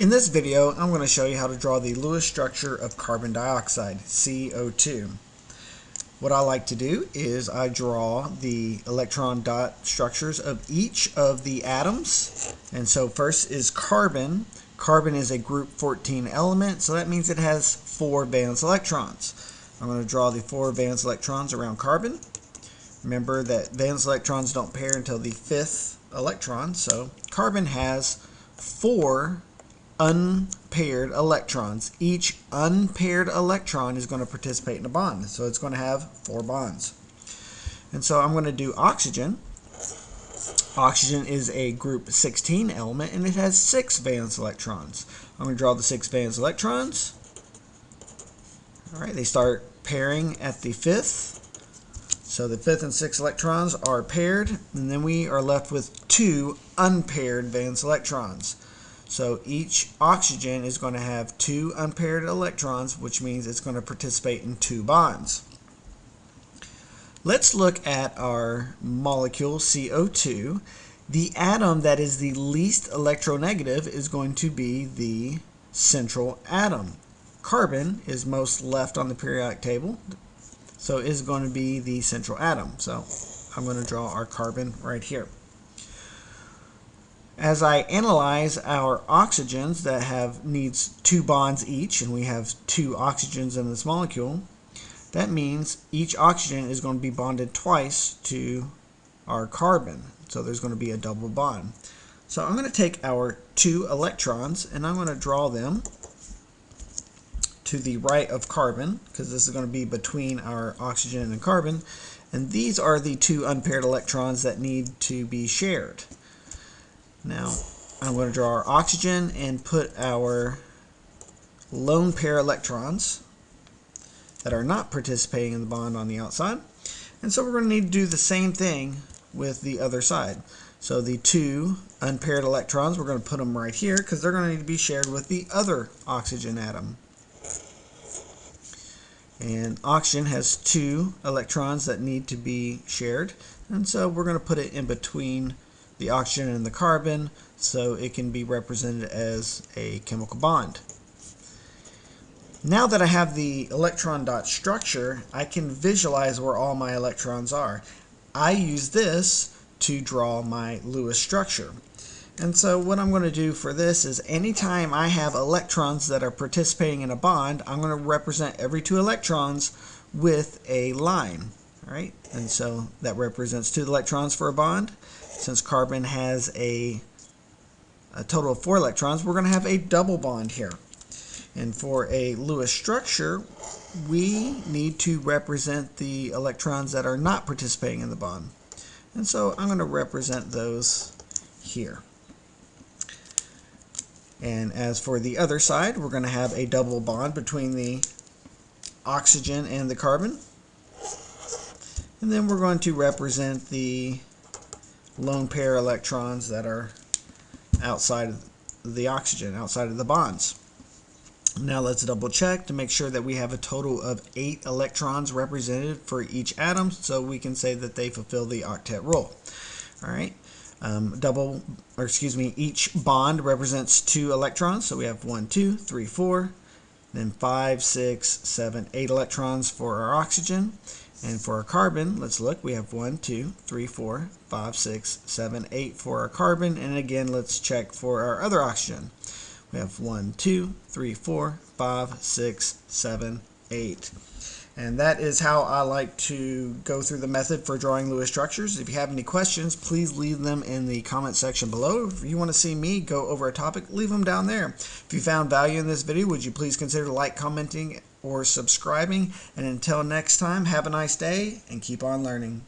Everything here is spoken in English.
In this video, I'm going to show you how to draw the Lewis structure of carbon dioxide, CO₂. What I like to do is I draw the electron dot structures of each of the atoms. And so first is carbon. Carbon is a group 14 element, so that means it has 4 valence electrons. I'm going to draw the 4 valence electrons around carbon. Remember that valence electrons don't pair until the 5th electron, so carbon has 4 unpaired electrons. Each unpaired electron is going to participate in a bond, so it's going to have 4 bonds. And so I'm going to do oxygen. Oxygen is a group 16 element, and it has 6 valence electrons. I'm going to draw the 6 valence electrons. Alright, they start pairing at the 5th. So the 5th and 6th electrons are paired, and then we are left with 2 unpaired valence electrons. So each oxygen is going to have 2 unpaired electrons, which means it's going to participate in 2 bonds. Let's look at our molecule CO₂. The atom that is the least electronegative is going to be the central atom. Carbon is most left on the periodic table, so it is going to be the central atom. So I'm going to draw our carbon right here. As I analyze our oxygens that needs 2 bonds each, and we have 2 oxygens in this molecule, that means each oxygen is going to be bonded twice to our carbon. So there's going to be a double bond. So I'm going to take our 2 electrons and I'm going to draw them to the right of carbon, because this is going to be between our oxygen and carbon. And these are the 2 unpaired electrons that need to be shared. Now, I'm going to draw our oxygen and put our lone pair electrons that are not participating in the bond on the outside. And so we're going to need to do the same thing with the other side. So the 2 unpaired electrons, we're going to put them right here because they're going to need to be shared with the other oxygen atom. And oxygen has 2 electrons that need to be shared. And so we're going to put it in between the oxygen and the carbon, so it can be represented as a chemical bond. Now that I have the electron dot structure, I can visualize where all my electrons are. I use this to draw my Lewis structure. And so what I'm going to do for this is anytime I have electrons that are participating in a bond, I'm going to represent every 2 electrons with a line. All right? And so that represents 2 electrons for a bond. Since carbon has a total of 4 electrons, we're going to have a double bond here. And for a Lewis structure, we need to represent the electrons that are not participating in the bond. And so I'm going to represent those here. And as for the other side, we're going to have a double bond between the oxygen and the carbon. And then we're going to represent the lone pair electrons that are outside of the oxygen, outside of the bonds. Now let's double check to make sure that we have a total of 8 electrons represented for each atom, so we can say that they fulfill the Octet Rule. All right. Each bond represents 2 electrons, so we have 1, 2, 3, 4, then 5, 6, 7, 8 electrons for our oxygen. And for our carbon, let's look, we have 1, 2, 3, 4, 5, 6, 7, 8 for our carbon. And again, let's check for our other oxygen. We have 1, 2, 3, 4, 5, 6, 7, 8. And that is how I like to go through the method for drawing Lewis structures. If you have any questions, please leave them in the comment section below. If you want to see me go over a topic, leave them down there. If you found value in this video, would you please consider commenting, or subscribing? And until next time, have a nice day and keep on learning.